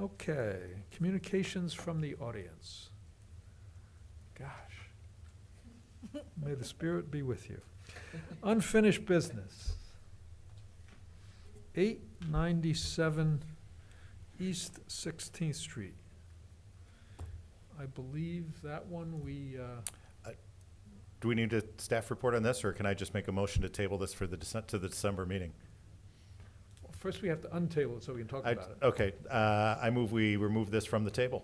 Okay, communications from the audience. Gosh. May the spirit be with you. Unfinished business. 897 East 16th Street. I believe that one we, Do we need a staff report on this, or can I just make a motion to table this for the to the December meeting? first we have to untable it so we can talk about it. Okay, I move we remove this from the table.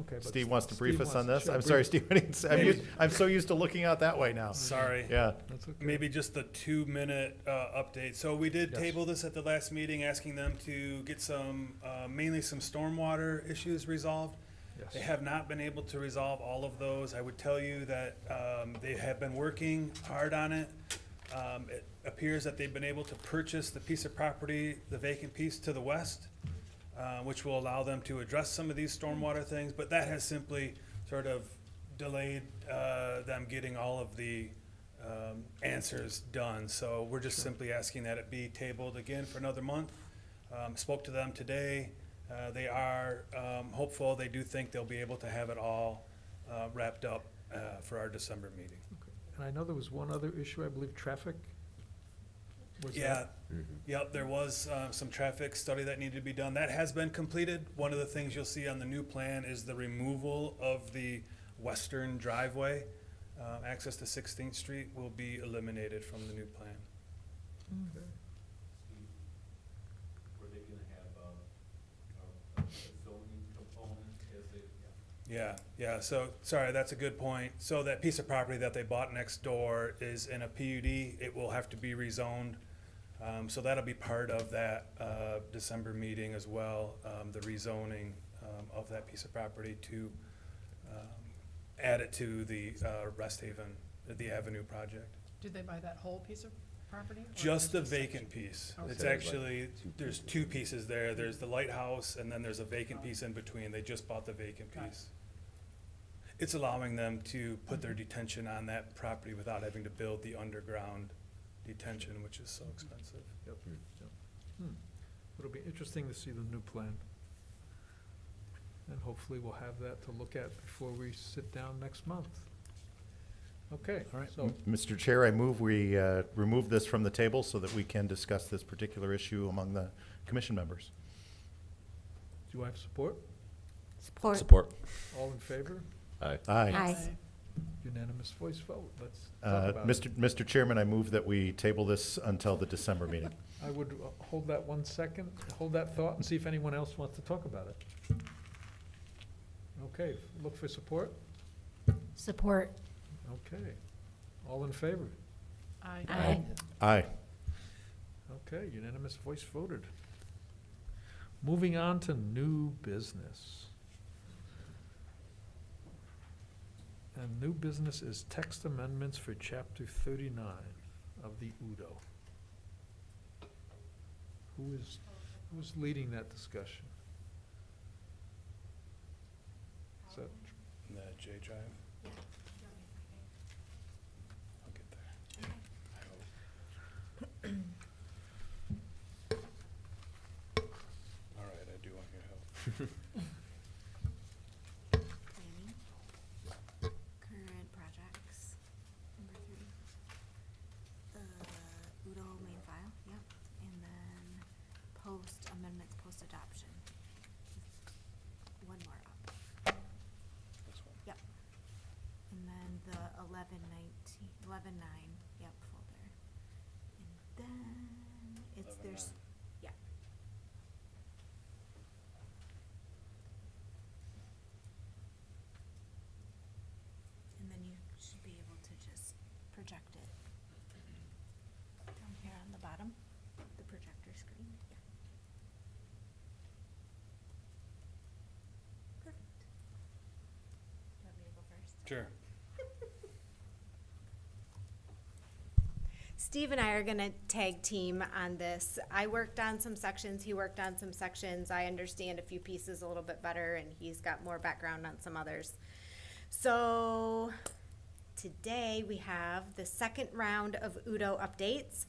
Okay, but Steve wants to brief us on this? sure, I'm sorry, brief- Steve, I'm so used to looking out that way now. Sorry. Yeah. That's okay. Maybe just a 2-minute update. So we did Yes. table this at the last meeting, asking them to get some, mainly some stormwater issues resolved. Yes. They have not been able to resolve all of those. I would tell you that they have been working hard on it. It appears that they've been able to purchase the piece of property, the vacant piece to the west, which will allow them to address some of these stormwater things, but that has simply sort of delayed them getting all of the answers done. So we're just simply asking that it be tabled again for another month. Spoke to them today. They are hopeful. They do think they'll be able to have it all wrapped up for our December meeting. And I know there was one other issue, I believe, traffic. Was Yeah, that- yep, there was some traffic study that needed to be done. That has been completed. One of the things you'll see on the new plan is the removal of the western driveway. Access to 16th Street will be eliminated from the new plan. Okay. Were they gonna have a zoning component as they? Yeah, so, sorry, that's a good point. So that piece of property that they bought next door is in a PUD. It will have to be rezoned. So that'll be part of that December meeting as well, the rezoning of that piece of property to add it to the Rest Haven, the Avenue project. Did they buy that whole piece of property? or Just the just vacant piece. Okay. It's actually, there's two pieces there. There's the lighthouse and then there's a vacant piece in between. They just bought the vacant Got it. piece. It's allowing them to put their detention on that property without having to build the underground detention, which is so expensive. Yep, yep. It'll be interesting to see the new plan. And hopefully we'll have that to look at before we sit down next month. Okay, All right, so, Mr. Chair, I move we remove this from the table so that we can discuss this particular issue among the commission members. do I have support? Support. All in favor? Aye. Aye. Aye. Unanimous voice vote. Let's talk about it. Mr. Chairman, I move that we table this until the December meeting. I would hold that 1 second, hold that thought, and see if anyone else wants to talk about it. Okay, look for support. Support. Okay. All in favor? Aye. Aye. Aye. Okay, unanimous voice voted. Moving on to new business. And new business is text amendments for chapter 39 of the UDO. Who's leading that discussion? Is that In the J drive. I'll get there. I hope. All right, I do want your help. Planning. Current projects. Number 3. The UDO main file, yep. And then post amendments, post adoption. One more up. This one. Yep. And then the 11-9, yep, folder. And then it's there's, 11-9. yeah. And then you should be able to just project it down here on the bottom, the projector screen, yeah. Perfect. Do you want me to go first? Sure. Steve and I are gonna tag team on this. I worked on some sections, he worked on some sections. I understand a few pieces a little bit better, and he's got more background on some others. So, today we have the second round of UDO updates.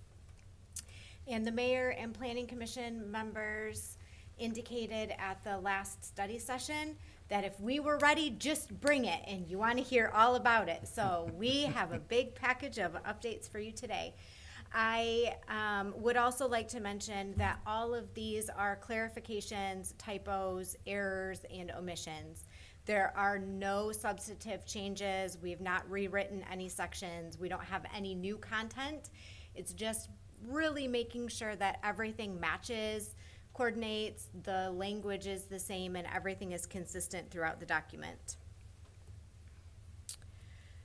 And the mayor and planning commission members indicated at the last study session that if we were ready, just bring it, and you want to hear all about it. So we have a big package of updates for you today. I would also like to mention that all of these are clarifications, typos, errors, and omissions. There are no substantive changes. We have not rewritten any sections. We don't have any new content. It's just really making sure that everything matches, coordinates, the language is the same, and everything is consistent throughout the document.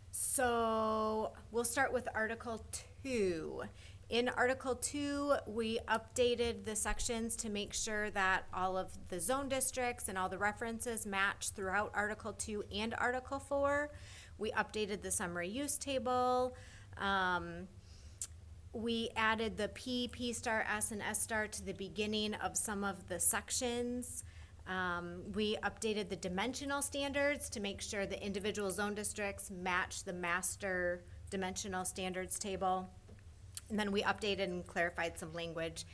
So we'll start with Article 2. In Article 2, we updated the sections to make sure that all of the zone districts and all the references match throughout Article 2 and Article 4. We updated the summary use table. We added the P star, S, and S star to the beginning of some of the sections. We updated the dimensional standards to make sure the individual zone districts match the master dimensional standards table. And then we updated and clarified some language.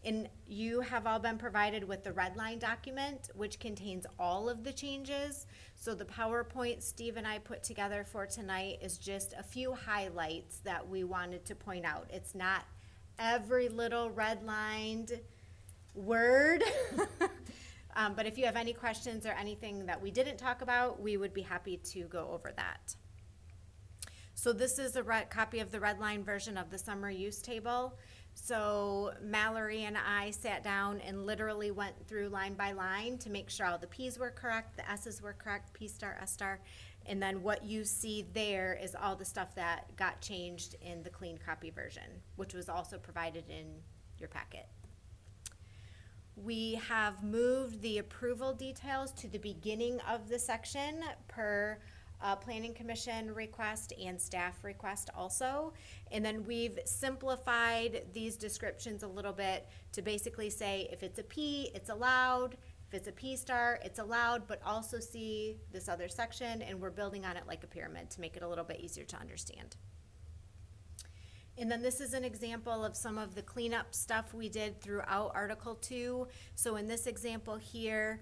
And you have all been provided with the red line document, which contains all of the changes. So the PowerPoint Steve and I put together for tonight is just a few highlights that we wanted to point out. It's not every little redlined word. But if you have any questions or anything that we didn't talk about, we would be happy to go over that. So this is a copy of the red line version of the summary use table. So Mallory and I sat down and literally went through line by line to make sure all the P's were correct, the S's were correct, P star, S star, and then what you see there is all the stuff that got changed in the clean copy version, which was also provided in your packet. We have moved the approval details to the beginning of the section per Planning Commission request and staff request also. And then we've simplified these descriptions a little bit to basically say if it's a P, it's allowed. If it's a P star, it's allowed, but also see this other section, and we're building on it like a pyramid to make it a little bit easier to understand. And then this is an example of some of the cleanup stuff we did throughout Article 2. So in this example here,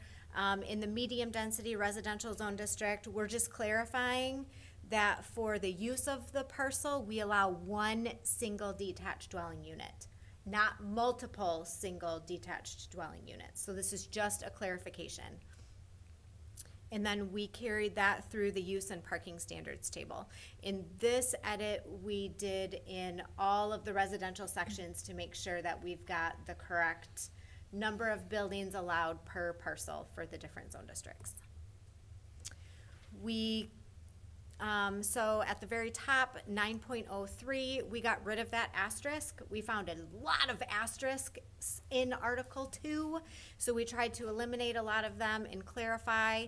in the medium density residential zone district, we're just clarifying that for the use of the parcel, we allow one single detached dwelling unit, not multiple single detached dwelling units. So this is just a clarification. And then we carried that through the use and parking standards table. In this edit, we did in all of the residential sections to make sure that we've got the correct number of buildings allowed per parcel for the different zone districts. We, so at the very top, 9.03, we got rid of that asterisk. We found a lot of asterisks in Article 2, so we tried to eliminate a lot of them and clarify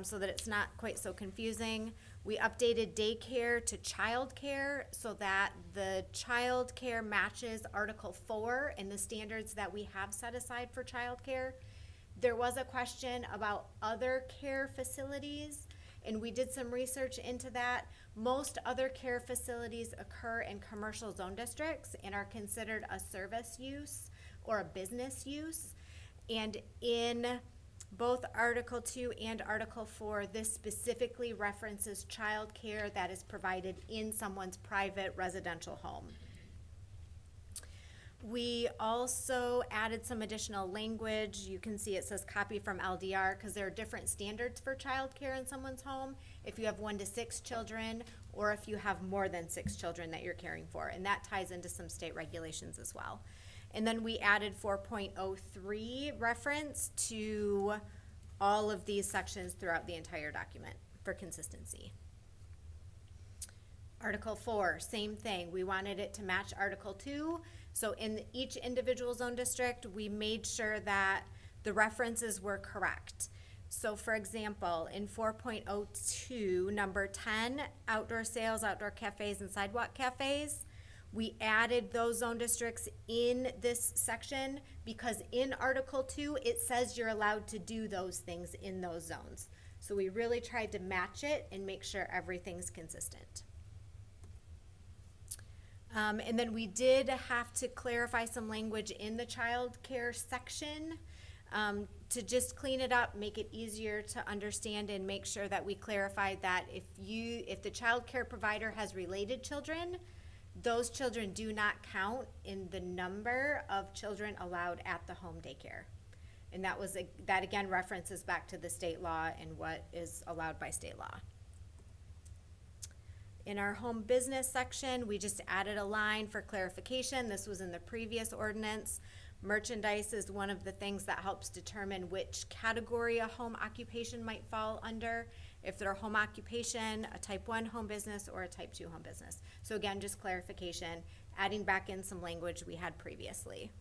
so that it's not quite so confusing. We updated daycare to childcare so that the childcare matches Article 4 and the standards that we have set aside for childcare. There was a question about other care facilities, and we did some research into that. Most other care facilities occur in commercial zone districts and are considered a service use or a business use. And in both Article 2 and Article 4, this specifically references child care that is provided in someone's private residential home. We also added some additional language. You can see it says copy from LDR because there are different standards for child care in someone's home if you have 1 to 6 children or if you have more than 6 children that you're caring for, and that ties into some state regulations as well. And then we added 4.03 reference to all of these sections throughout the entire document for consistency. Article 4, same thing. We wanted it to match Article 2. So in each individual zone district, we made sure that the references were correct. So for example, in 4.02, number 10, outdoor sales, outdoor cafes, and sidewalk cafes, we added those zone districts in this section because in Article 2, it says you're allowed to do those things in those zones. So we really tried to match it and make sure everything's consistent. And then we did have to clarify some language in the child care section. To just clean it up, make it easier to understand, and make sure that we clarify that if the child care provider has related children, those children do not count in the number of children allowed at the home daycare. And that again references back to the state law and what is allowed by state law. In our home business section, we just added a line for clarification. This was in the previous ordinance. Merchandise is one of the things that helps determine which category a home occupation might fall under. If they're a home occupation, a type 1 home business, or a type 2 home business. So again, just clarification, adding back in some language we had previously.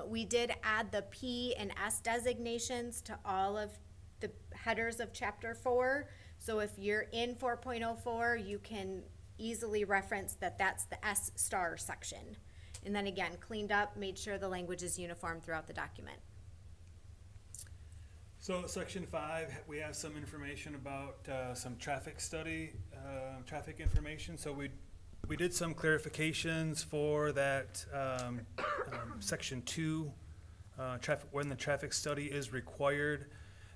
We did add the P and S designations to all of the headers of Chapter 4. So if you're in 4.04, you can easily reference that that's the S star section. And then again, cleaned up, made sure the language is uniform throughout the document. So section 5, we have some information about some traffic study, traffic information. So we did some clarifications for that section 2, when the traffic study is required.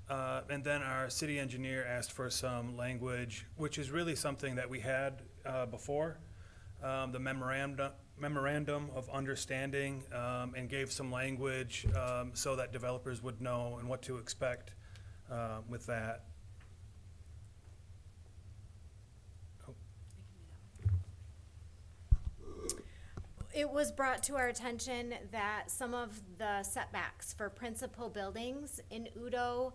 And then our city engineer asked for some language, which is really something that we had before, the memorandum of understanding, and gave some language so that developers would know and what to expect with that. It was brought to our attention that some of the setbacks for principal buildings in Udo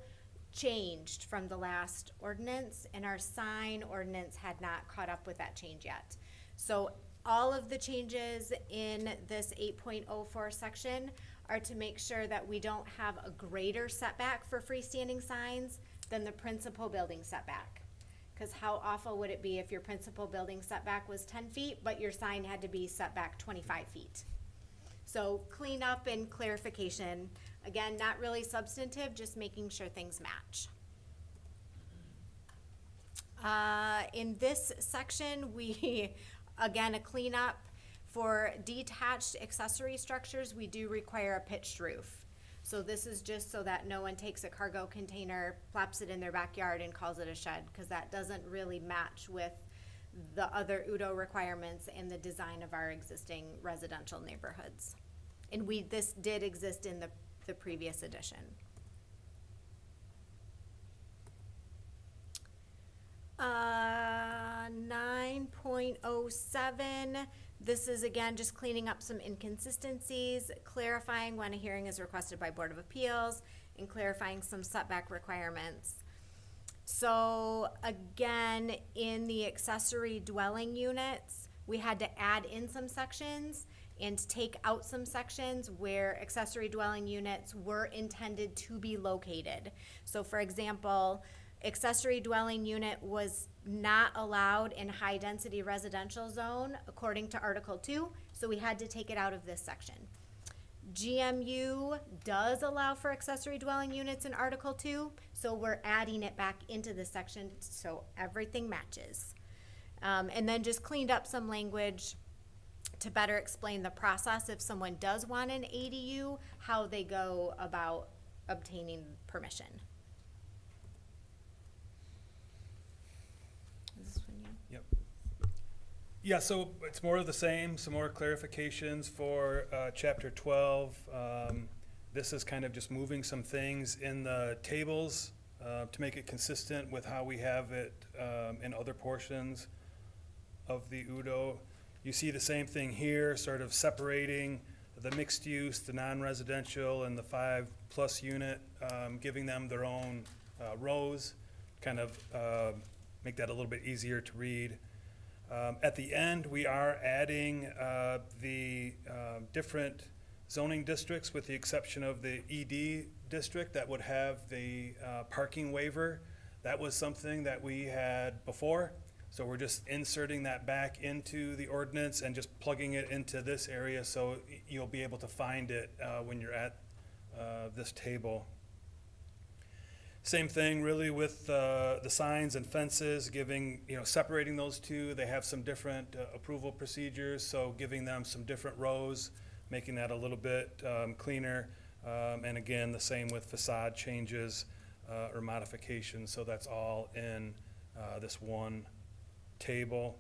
changed from the last ordinance, and our sign ordinance had not caught up with that change yet. So all of the changes in this 8.04 section are to make sure that we don't have a greater setback for freestanding signs than the principal building setback. Because how awful would it be if your principal building setback was 10 feet, but your sign had to be set back 25 feet? So clean up and clarification. Again, not really substantive, just making sure things match. In this section, we, again, a cleanup. For detached accessory structures, we do require a pitched roof. So this is just so that no one takes a cargo container, plops it in their backyard and calls it a shed, because that doesn't really match with the other Udo requirements and the design of our existing residential neighborhoods. And this did exist in the previous edition. Uh, 9.07, this is again just cleaning up some inconsistencies, clarifying when a hearing is requested by Board of Appeals, and clarifying some setback requirements. So again, in the accessory dwelling units, we had to add in some sections and take out some sections where accessory dwelling units were intended to be located. So for example, accessory dwelling unit was not allowed in high density residential zone according to Article 2, so we had to take it out of this section. GMU does allow for accessory dwelling units in Article 2, so we're adding it back into this section so everything matches. And then just cleaned up some language to better explain the process if someone does want an ADU, how they go about obtaining permission. Is this one you? Yep. Yeah, so it's more of the same, some more clarifications for Chapter 12. This is kind of just moving some things in the tables to make it consistent with how we have it in other portions of the Udo. You see the same thing here, sort of separating the mixed use, the non-residential, and the 5+ unit, giving them their own rows, kind of make that a little bit easier to read. At the end, we are adding the different zoning districts with the exception of the ED district that would have the parking waiver. That was something that we had before. So we're just inserting that back into the ordinance and just plugging it into this area so you'll be able to find it when you're at this table. Same thing really with the signs and fences, giving, separating those two. They have some different approval procedures, so giving them some different rows, making that a little bit cleaner. And again, the same with facade changes or modifications, so that's all in this one table.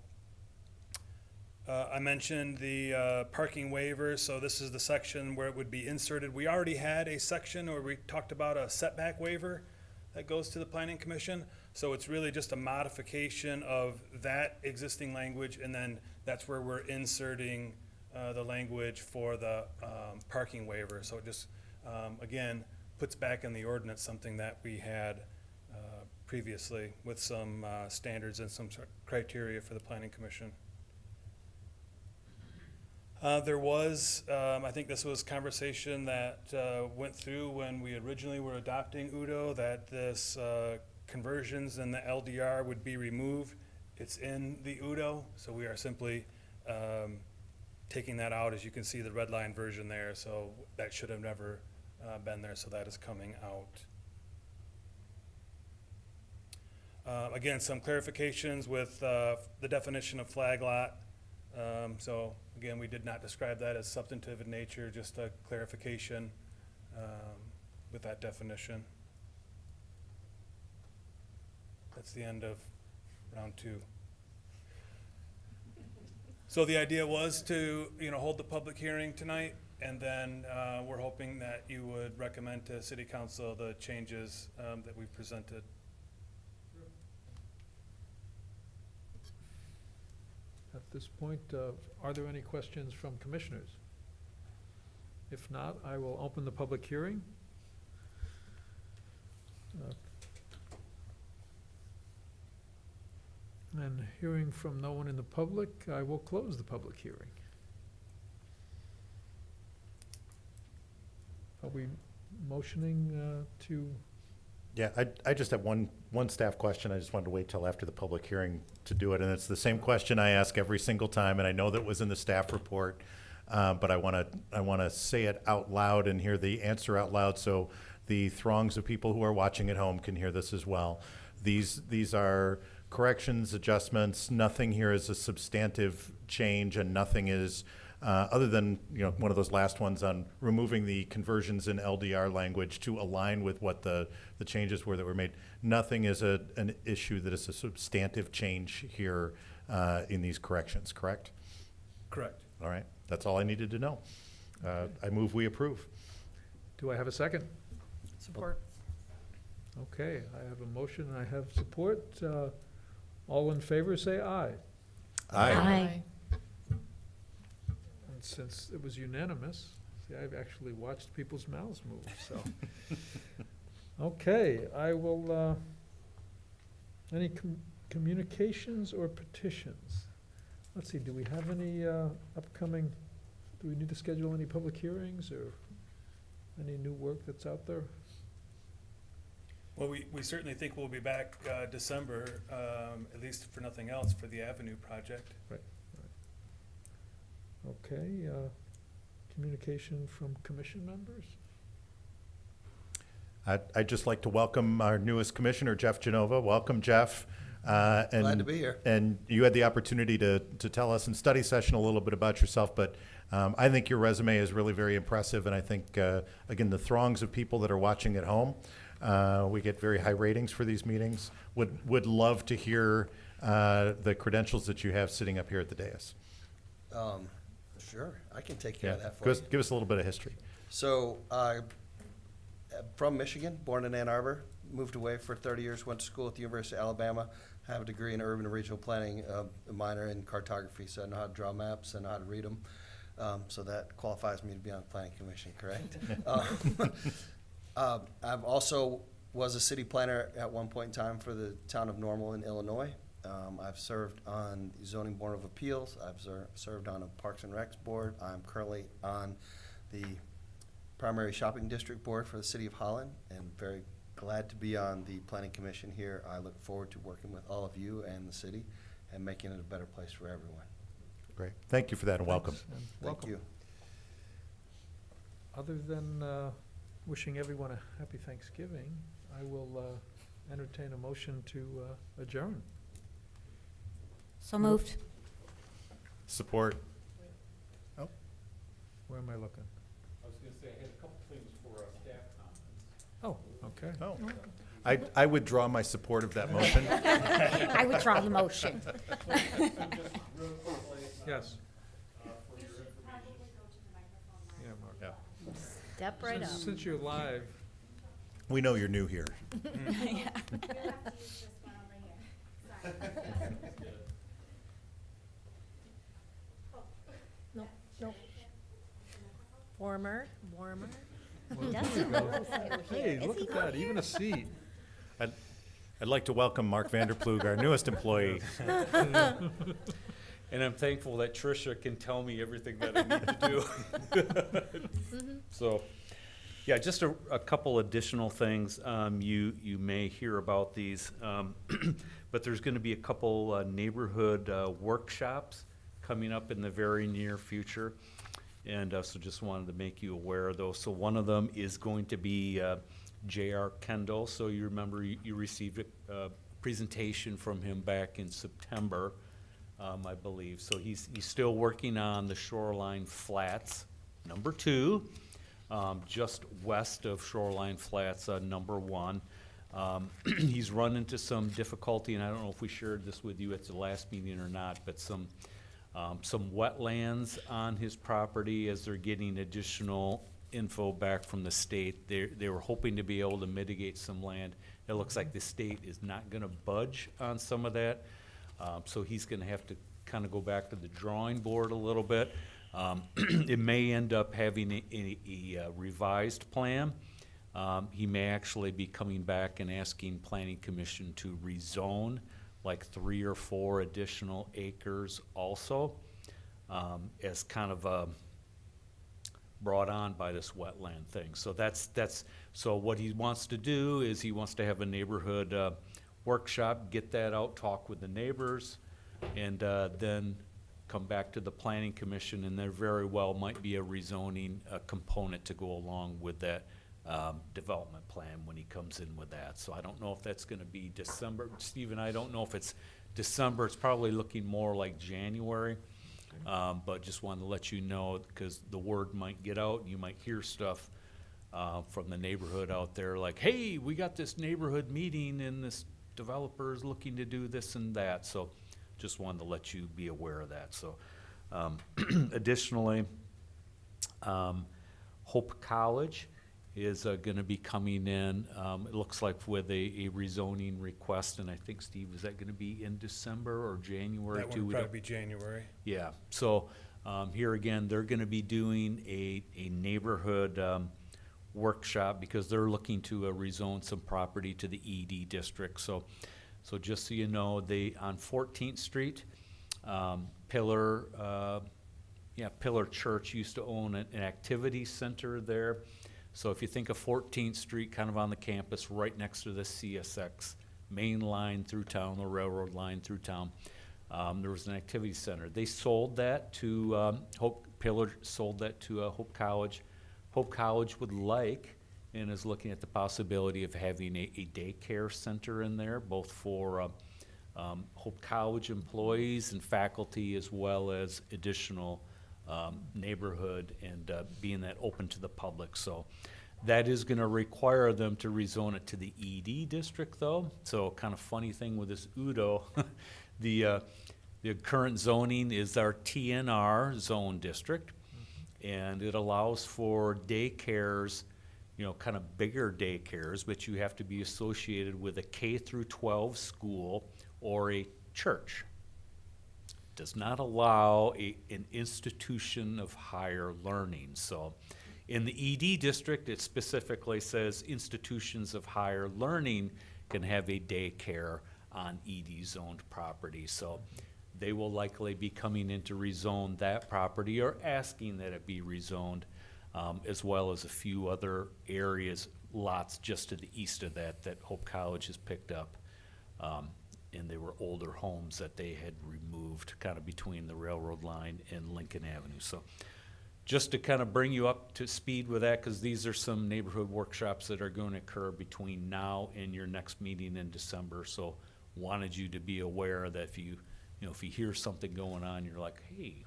I mentioned the parking waivers, so this is the section where it would be inserted. We already had a section where we talked about a setback waiver that goes to the planning commission. So it's really just a modification of that existing language, and then that's where we're inserting the language for the parking waiver. So it just, again, puts back in the ordinance something that we had previously with some standards and some criteria for the planning commission. There was, I think this was conversation that went through when we originally were adopting UDO, that this conversions in the LDR would be removed. It's in the UDO, so we are simply taking that out. As you can see, the red line version there, so that should have never been there, so that is coming out. Again, some clarifications with the definition of flag lot. So again, we did not describe that as substantive in nature, just a clarification with that definition. That's the end of round 2. So the idea was to, hold the public hearing tonight, and then we're hoping that you would recommend to City Council the changes that we've presented. At this point, are there any questions from commissioners? If not, I will open the public hearing. And hearing from no one in the public, I will close the public hearing. Are we motioning to? Yeah, I just have one staff question. I just wanted to wait till after the public hearing to do it, and it's the same question I ask every single time, and I know that was in the staff report, but I want to say it out loud and hear the answer out loud so the throngs of people who are watching at home can hear this as well. These are corrections, adjustments. Nothing here is a substantive change, and nothing is other than one of those last ones on removing the conversions in LDR language to align with what the changes were that were made. Nothing is an issue that is a substantive change here in these corrections, correct? Correct. All right, that's all I needed to know. I move we approve. Do I have a second? Support. Okay, I have a motion and I have support. All in favor, say aye. Aye. And since it was unanimous, see, I've actually watched people's mouths move, so. Okay, I will, any communications or petitions? Let's see, do we have any upcoming, do we need to schedule any public hearings or any new work that's out there? Well, we certainly think we'll be back December, at least for nothing else, for the Avenue project. Okay, communication from commission members? I'd just like to welcome our newest commissioner, Jeff Genova. Welcome, Jeff. Glad to be here. And you had the opportunity to tell us in study session a little bit about yourself, but I think your resume is really very impressive, and I think, again, the throngs of people that are watching at home, we get very high ratings for these meetings. Would love to hear the credentials that you have sitting up here at the dais. Sure, I can take care of that for you. Give us a little bit of history. So, from Michigan, born in Ann Arbor, moved away for 30 years, went to school at the University of Alabama, have a degree in urban and regional planning, a minor in cartography, so I know how to draw maps and how to read them. So that qualifies me to be on the planning commission, correct? I've also was a city planner at one point in time for the town of Normal in Illinois. I've served on the Zoning Board of Appeals. I've served on a Parks and Recs board. I'm currently on the Primary Shopping District Board for the City of Holland, and very glad to be on the Planning Commission here. I look forward to working with all of you and the city and making it a better place for everyone. Great. Thank you for that, and welcome. Thanks, and Thank welcome. you. Other than wishing everyone a happy Thanksgiving, I will entertain a motion to adjourn. So moved. Support. Where am I looking? I was gonna say, I had a couple things for Okay. Oh. I withdraw my support of that motion. I withdraw the motion. And just real quickly, Yes. for your information, Yeah, Mark. Yeah. Step right up. Since you're live, We know you're new here. Warmer. well, there you go. Hey, look at that, even a seat. I'd like to welcome Mark Vanderplug, our newest employee. And I'm thankful that Tricia can tell me everything that I need to do. So, yeah, just a couple additional things. You may hear about these, but there's gonna be a couple neighborhood workshops coming up in the very near future. And so just wanted to make you aware of those. So one of them is going to be J.R. Kendall. So you remember you received a presentation from him back in September, I believe. So he's still working on the Shoreline Flats, number 2, just west of Shoreline Flats, number 1. He's run into some difficulty, and I don't know if we shared this with you at the last meeting or not, but some wetlands on his property as they're getting additional info back from the state. They were hoping to be able to mitigate some land. It looks like the state is not gonna budge on some of that. So he's gonna have to kind of go back to the drawing board a little bit. It may end up having a revised plan. He may actually be coming back and asking Planning Commission to rezone like 3 or 4 additional acres also, as kind of brought on by this wetland thing. So so what he wants to do is he wants to have a neighborhood workshop, get that out, talk with the neighbors, and then come back to the Planning Commission, and there very well might be a rezoning component to go along with that development plan when he comes in with that. So I don't know if that's gonna be December. Steve and I don't know if it's December. It's probably looking more like January. But just wanted to let you know, because the word might get out, and you might hear stuff from the neighborhood out there, like, hey, we got this neighborhood meeting, and this developer is looking to do this and that. So just wanted to let you be aware of that. So additionally, Hope College is gonna be coming in, it looks like with a rezoning request, and I think, Steve, is that gonna be in December or January That too? would We probably don't- be January. Yeah, so, here again, they're gonna be doing a neighborhood, workshop, because they're looking to rezone some property to the ED district. So just so you know, on 14th Street, Pillar Church used to own an activity center there. So if you think of 14th Street, kind of on the campus, right next to the CSX main line through town, the railroad line through town, there was an activity center. They sold that to, Pillar sold that to Hope College. Hope College would like, and is looking at the possibility of having a daycare center in there, both for Hope College employees and faculty, as well as additional neighborhood, and being that open to the public. So that is gonna require them to rezone it to the ED district, though. So kind of funny thing with this Udo, the current zoning is our TNR zone district, and it allows for daycares, kind of bigger daycares, but you have to be associated with a K through 12 school or a church. Does not allow an institution of higher learning. So in the ED district, it specifically says institutions of higher learning can have a daycare on ED zoned property. So they will likely be coming in to rezone that property, or asking that it be rezoned, as well as a few other areas, lots just to the east of that Hope College has picked up. And they were older homes that they had removed kind of between the railroad line and Lincoln Avenue. So just to kind of bring you up to speed with that, because these are some neighborhood workshops that are going to occur between now and your next meeting in December. So wanted you to be aware that if you hear something going on, you're like, hey,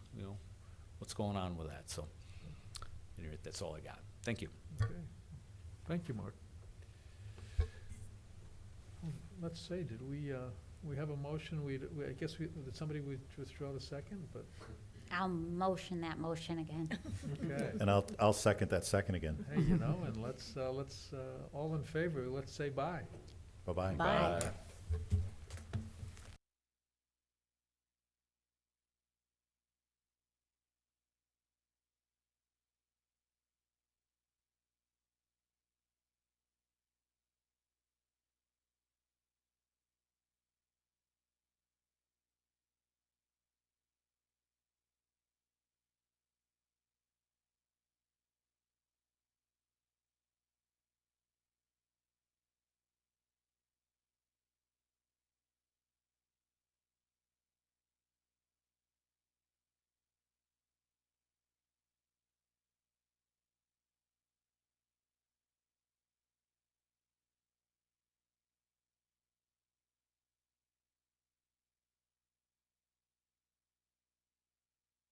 what's going on with that? So anyway, that's all I got. Thank you. Okay. Thank you, Mark. let's say, did we have a motion, I guess did somebody withdraw the second, but, I'll motion that motion again. okay. And I'll second that second again. Hey, and let's, all in favor, let's say bye. Bye-bye. Bye.